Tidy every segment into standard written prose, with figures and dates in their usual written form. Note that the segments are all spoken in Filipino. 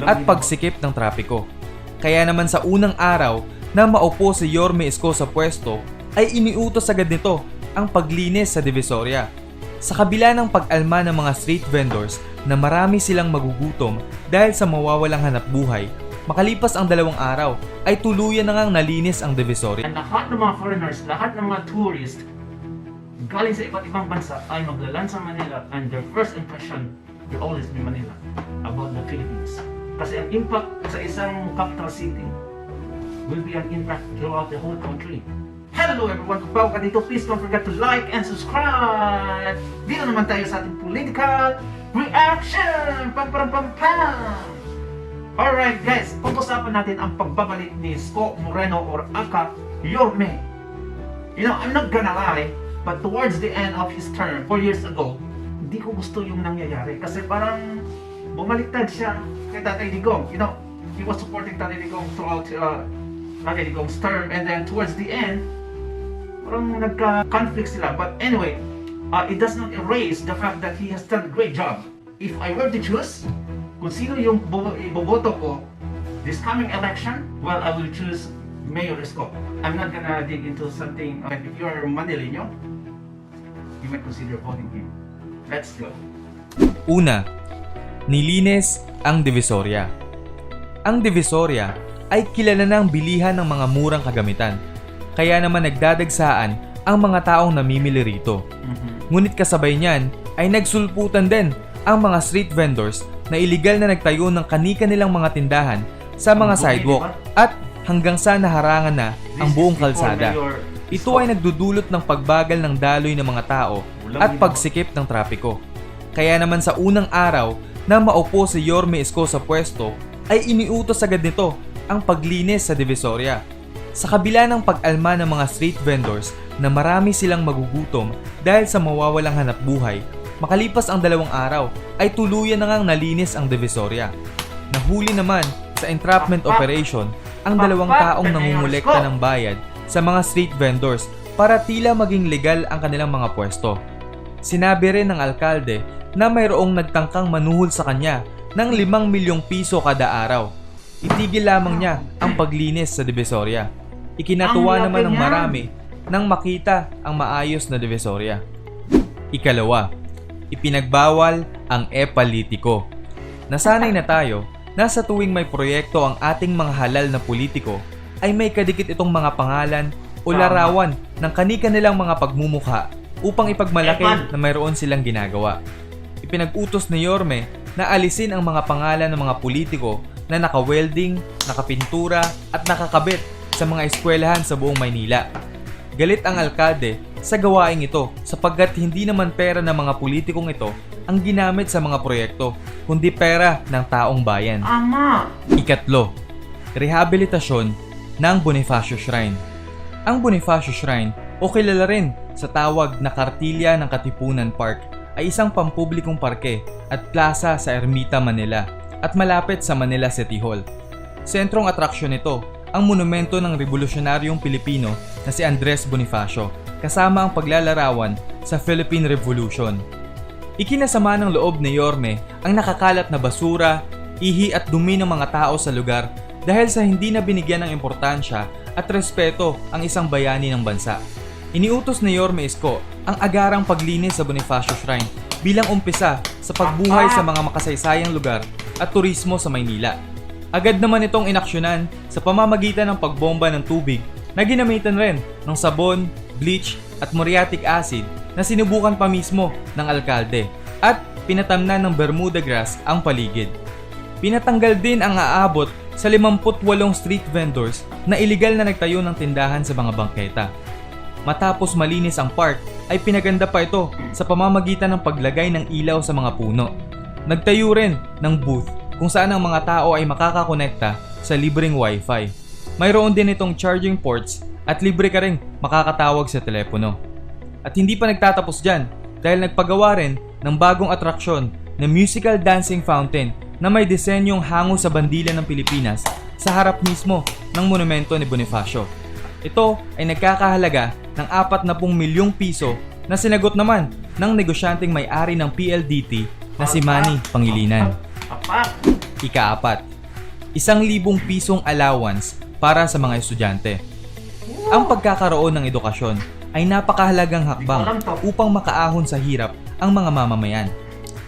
at pagsikip ng trapiko. Kaya naman sa unang araw na maupo si Yorme Isko sa pwesto ay iniutos agad nito ang paglinis sa Divisoria. Sa kabila ng pag-alma ng mga street vendors na marami silang magugutom dahil sa mawawalang hanapbuhay, makalipas ang 2 araw ay tuluyan na ngang nalinis ang Divisoria. And lahat ng mga foreigners, lahat ng mga tourists galing sa iba't ibang bansa ay maglaland sa Manila, and their first impression will always be Manila about the Philippines. Kasi ang impact sa isang capital city will be an impact throughout the whole country. Hello everyone! Kung bago ka dito, please don't forget to like and subscribe! Dito naman tayo sa ating political reaction! Pam pam pam pam! Alright guys, pag-usapan natin ang pagbabalik ni Isko Moreno or aka Yorme. You know, I'm not gonna lie, but towards the end of his term, 4 years ago, hindi ko gusto yung nangyayari. Kasi parang bumaliktad siya kay Tatay Digong. You know, he was supporting Tatay Digong throughout Tatay Digong's term, and then towards the end, parang nagka-conflict sila. But anyway, it does not erase the fact that he has done a great job. If I were to choose kung sino yung iboboto ko this coming election, well, I will choose Mayor Isko. I'm not gonna dig into something. If you're Manileño, you might consider voting him. Let's go. Una, nilinis ang Divisoria. Ang Divisoria ay kilala ng bilihan ng mga murang kagamitan. Kaya naman nagdadagsaan ang mga taong namimili rito. Ngunit kasabay niyan ay nagsulputan din ang mga street vendors na iligal na nagtayo ng kani-kanilang mga tindahan sa mga sidewalk at hanggang sa naharangan na ang buong kalsada. Ito ay nagdudulot ng pagbagal ng daloy ng mga tao at pagsikip ng trapiko. Kaya naman sa unang araw na maupo si Yorme Isko sa pwesto ay iniutos agad nito ang paglinis sa Divisoria. Sa kabila ng pag-alma ng mga street vendors na marami silang magugutom dahil sa mawawalang hanapbuhay, makalipas ang 2 araw ay tuluyan na ngang nalinis ang Divisoria. Nahuli naman sa entrapment operation ang 2 taong nangungulekta ng bayad sa mga street vendors para tila maging legal ang kanilang mga pwesto. Sinabi rin ng alkalde na mayroong nagtangkang manuhol sa kanya ng 5 milyong piso kada araw. Itigil lamang niya ang paglinis sa Divisoria. Ikinatuwa naman ng marami nang makita ang maayos na Divisoria. Ikalawa, ipinagbawal ang e-politiko. Nasanay na tayo na sa tuwing may proyekto ang ating mga halal na politiko ay may kadikit itong mga pangalan o larawan ng kani-kanilang mga pagmumukha upang ipagmalaki na mayroon silang ginagawa. Ipinag-utos ni Yorme na alisin ang mga pangalan ng mga politiko na naka-welding, nakapintura at nakakabit sa mga eskwelahan sa buong Maynila. Galit ang alkalde sa gawaing ito sapagkat hindi naman pera ng mga politikong ito ang ginamit sa mga proyekto, kundi pera ng taong bayan. Ikatlo, rehabilitasyon ng Bonifacio Shrine. Ang Bonifacio Shrine o kilala rin sa tawag na Kartilya ng Katipunan Park ay isang pampublikong parke at plaza sa Ermita, Manila at malapit sa Manila City Hall. Sentrong atraksyon nito ang monumento ng revolusyonaryong Pilipino na si Andres Bonifacio kasama ang paglalarawan sa Philippine Revolution. Ikinasama ng loob ni Yorme ang nakakalat na basura, ihi at dumi ng mga tao sa lugar dahil sa hindi na binigyan ng importansya at respeto ang isang bayani ng bansa. Iniutos ni Yorme Isko ang agarang paglinis sa Bonifacio Shrine bilang umpisa sa pagbuhay sa mga makasaysayang lugar at turismo sa Maynila. Agad naman itong inaksyonan sa pamamagitan ng pagbomba ng tubig na ginamitan rin ng sabon, bleach at muriatic acid na sinubukan pa mismo ng alkalde at pinatamnan ng Bermuda grass ang paligid. Pinatanggal din ang aabot sa 58 street vendors na iligal na nagtayo ng tindahan sa mga bangketa. Matapos malinis ang park ay pinaganda pa ito sa pamamagitan ng paglagay ng ilaw sa mga puno. Nagtayo rin ng booth kung saan ang mga tao ay makakakonekta sa libreng wifi. Mayroon din itong charging ports at libre ka ring makakatawag sa telepono. At hindi pa nagtatapos dyan dahil nagpagawa rin ng bagong atraksyon na musical dancing fountain na may disenyong hango sa bandila ng Pilipinas sa harap mismo ng monumento ni Bonifacio. Ito ay nagkakahalaga ng 40 milyong piso na sinagot naman ng negosyanteng may-ari ng PLDT na si Manny Pangilinan. Ika-4, 1,000 pisong allowance para sa mga estudyante. Ang pagkakaroon ng edukasyon ay napakahalagang hakbang upang makaahon sa hirap ang mga mamamayan.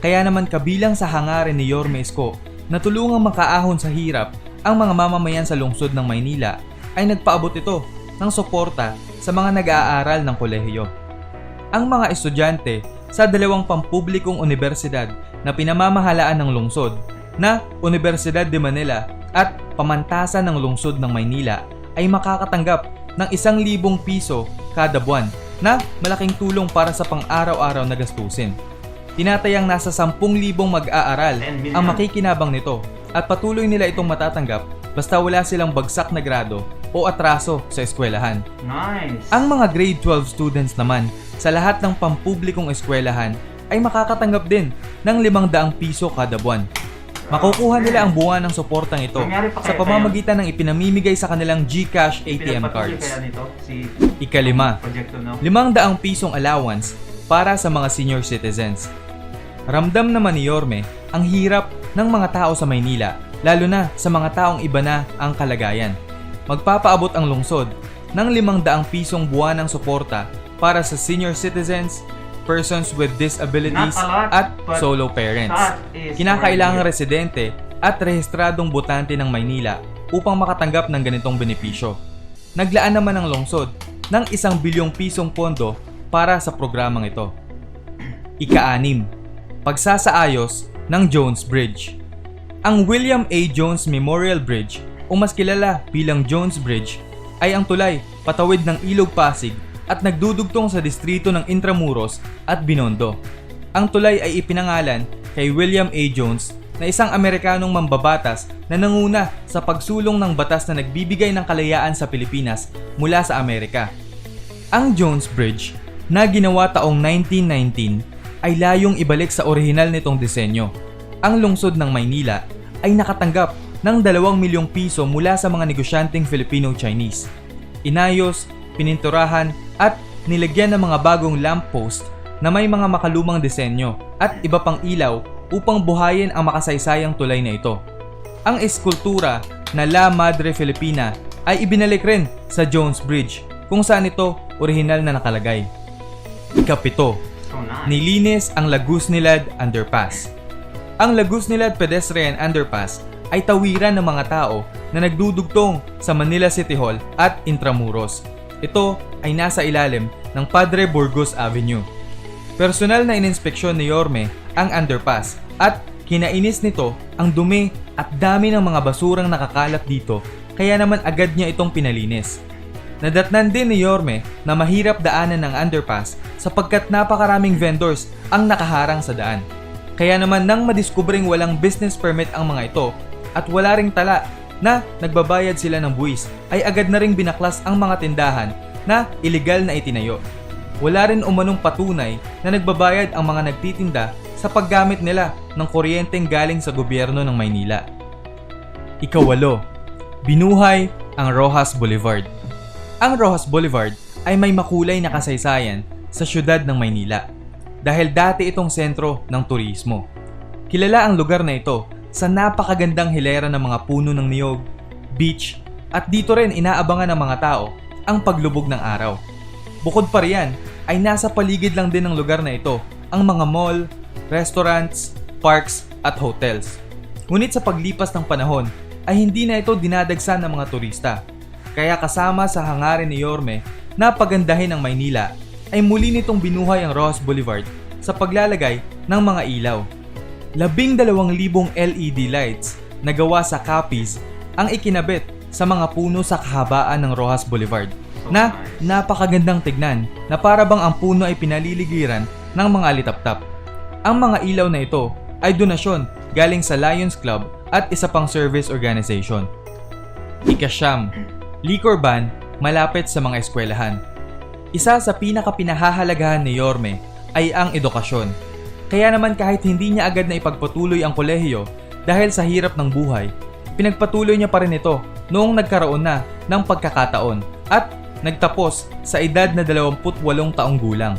Kaya naman kabilang sa hangarin ni Yorme Isko na tulungang makaahon sa hirap ang mga mamamayan sa lungsod ng Maynila ay nagpaabot ito ng suporta sa mga nag-aaral ng kolehiyo. Ang mga estudyante sa dalawang pampublikong universidad na pinamamahalaan ng lungsod na Universidad de Manila at Pamantasan ng Lungsod ng Maynila ay makakatanggap ng 1,000 piso kada buwan na malaking tulong para sa pang-araw-araw na gastusin. Tinatayang nasa 10,000 mag-aaral ang makikinabang nito at patuloy nila itong matatanggap basta wala silang bagsak na grado o atraso sa eskwelahan. Nice! Ang mga grade 12 students naman sa lahat ng pampublikong eskwelahan ay makakatanggap din ng 500 piso kada buwan. Makukuha nila ang buwan ng suportang ito sa pamamagitan ng ipinamimigay sa kanilang GCash ATM cards. Ika-5, Proyekto, no? 500 pisong allowance para sa mga senior citizens. Ramdam naman ni Yorme ang hirap ng mga tao sa Maynila, lalo na sa mga taong iba na ang kalagayan. Magpapaabot ang lungsod ng 500 pisong buwan ng suporta para sa senior citizens, persons with disabilities Not a lot, at but solo parents. that is Kinakailangang already residente at rehistradong botante ng Maynila upang makatanggap ng ganitong benepisyo. Naglaan naman ang lungsod ng 1 bilyong pisong pondo para sa programang ito. Ika-6, pagsasaayos ng Jones Bridge. Ang William A. Jones Memorial Bridge o mas kilala bilang Jones Bridge ay ang tulay patawid ng Ilog Pasig at nagdudugtong sa distrito ng Intramuros at Binondo. Ang tulay ay ipinangalan kay William A. Jones na isang Amerikanong mambabatas na nanguna sa pagsulong ng batas na nagbibigay ng kalayaan sa Pilipinas mula sa Amerika. Ang Jones Bridge na ginawa taong 1919 ay layong ibalik sa orihinal nitong disenyo. Ang lungsod ng Maynila ay nakatanggap ng 2 milyong piso mula sa mga negosyanteng Filipino-Chinese. Inayos, pininturahan at nilagyan ng mga bagong lamppost na may mga makalumang disenyo at iba pang ilaw upang buhayin ang makasaysayang tulay na ito. Ang eskultura na La Madre Filipina ay ibinalik rin sa Jones Bridge kung saan ito orihinal na nakalagay. Ika-7, So nice. nilinis ang Lagusnilad Underpass. Ang Lagusnilad Pedestrian Underpass ay tawiran ng mga tao na nagdudugtong sa Manila City Hall at Intramuros. Ito ay nasa ilalim ng Padre Burgos Avenue. Personal na ininspeksyon ni Yorme ang underpass at kinainis nito ang dumi at dami ng mga basurang nakakalat dito kaya naman agad niya itong pinalinis. Nadatnan din ni Yorme na mahirap daanan ng underpass sapagkat napakaraming vendors ang nakaharang sa daan. Kaya naman nang madiskubring walang business permit ang mga ito at wala ring tala na nagbabayad sila ng buwis ay agad na ring binaklas ang mga tindahan na ilegal na itinayo. Wala rin umanong patunay na nagbabayad ang mga nagtitinda sa paggamit nila ng kuryenteng galing sa gobyerno ng Maynila. Ika-8, binuhay ang Roxas Boulevard. Ang Roxas Boulevard ay may makulay na kasaysayan sa syudad ng Maynila dahil dati itong sentro ng turismo. Kilala ang lugar na ito sa napakagandang hilera ng mga puno ng niyog, beach, at dito rin inaabangan ng mga tao ang paglubog ng araw. Bukod pa riyan, ay nasa paligid lang din ng lugar na ito ang mga mall, restaurants, parks, at hotels. Ngunit sa paglipas ng panahon, ay hindi na ito dinadagsan ng mga turista. Kaya kasama sa hangarin ni Yorme na pagandahin ang Maynila, ay muli nitong binuhay ang Roxas Boulevard sa paglalagay ng mga ilaw. 12,000 LED lights na gawa sa Capiz ang ikinabit sa mga puno sa kahabaan ng Roxas Boulevard na napakagandang tignan na para bang ang puno ay pinaliligiran ng mga alitaptap. Ang mga ilaw na ito ay donasyon galing sa Lions Club at isa pang service organization. Ika-9, liquor ban malapit sa mga eskwelahan. Isa sa pinakapinahahalagahan ni Yorme ay ang edukasyon. Kaya naman kahit hindi niya agad na ipagpatuloy ang kolehiyo dahil sa hirap ng buhay, pinagpatuloy niya pa rin ito noong nagkaroon na ng pagkakataon at nagtapos sa edad na 28 taong gulang.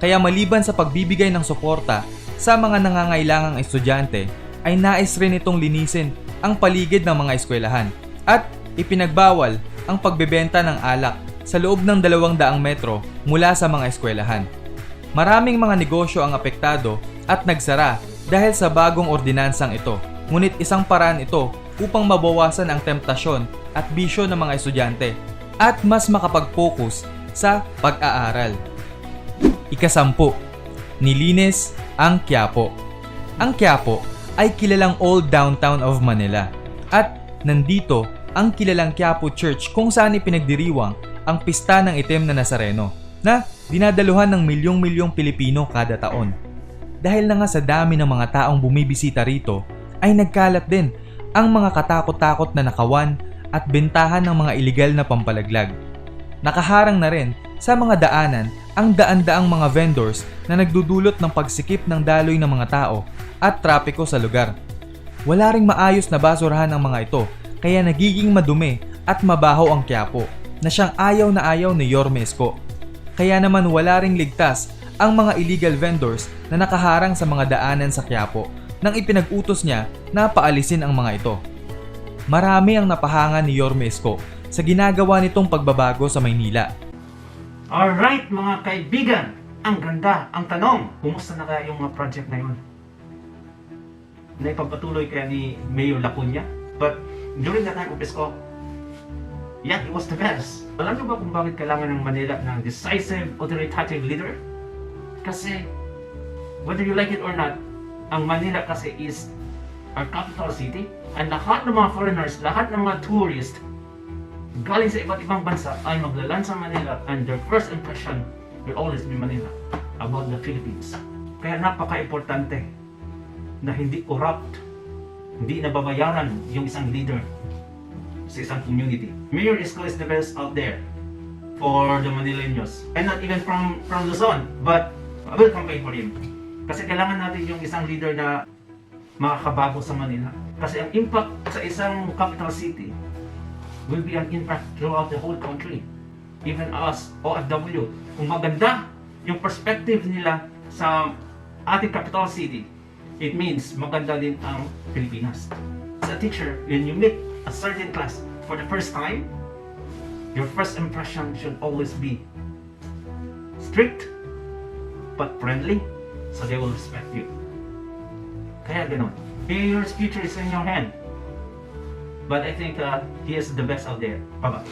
Kaya maliban sa pagbibigay ng suporta sa mga nangangailangang estudyante, ay nais rin itong linisin ang paligid ng mga eskwelahan at ipinagbawal ang pagbebenta ng alak sa loob ng 200 metro mula sa mga eskwelahan. Maraming mga negosyo ang apektado at nagsara dahil sa bagong ordinansang ito. Ngunit isang paraan ito upang mabawasan ang temptasyon at bisyo ng mga estudyante at mas makapag-focus sa pag-aaral. Ika-10, nilinis ang Quiapo. Ang Quiapo ay kilalang old downtown of Manila at nandito ang kilalang Quiapo Church kung saan ipinagdiriwang ang pista ng itim na Nazareno na dinadaluhan ng milyong-milyong Pilipino kada taon. Dahil na nga sa dami ng mga taong bumibisita rito ay nagkalat din ang mga katakot-takot na nakawan at bentahan ng mga iligal na pampalaglag. Nakaharang na rin sa mga daanan ang daan-daang mga vendors na nagdudulot ng pagsikip ng daloy ng mga tao at trapiko sa lugar. Wala ring maayos na basurahan ang mga ito kaya nagiging madumi at mabaho ang Quiapo na siyang ayaw na ayaw ni Yorme Isko. Kaya naman wala ring ligtas ang mga illegal vendors na nakaharang sa mga daanan sa Quiapo nang ipinag-utos niya na paalisin ang mga ito. Marami ang napahanga ni Yorme Isko sa ginagawa nitong pagbabago sa Maynila. Alright mga kaibigan, ang ganda, ang tanong, kumusta na kaya yung mga project na yun? Naipagpatuloy kaya ni Mayor Lacuna? But during the time of Isko, yeah, it was the best. Alam niyo ba kung bakit kailangan ng Manila ng decisive, authoritative leader? Kasi, whether you like it or not, ang Manila kasi is our capital city. And lahat ng mga foreigners, lahat ng mga tourists, galing sa iba't ibang bansa ay maglalan sa Manila and their first impression will always be Manila about the Philippines. Kaya napaka-importante na hindi corrupt, hindi nababayaran yung isang leader sa isang community. Mayor Isko is the best out there for the Manileños. And not even from Luzon, but I will campaign for him. Kasi kailangan natin yung isang leader na makakabago sa Manila. Kasi ang impact sa isang capital city will be an impact throughout the whole country. Even us, OFW. Kung maganda yung perspective nila sa ating capital city, it means maganda din ang Pilipinas. As a teacher, when you meet a certain class for the first time, your first impression should always be strict but friendly, so they will respect you. Kaya ganun. Mayor's future is in your hand. But I think he is the best out there. Bye-bye.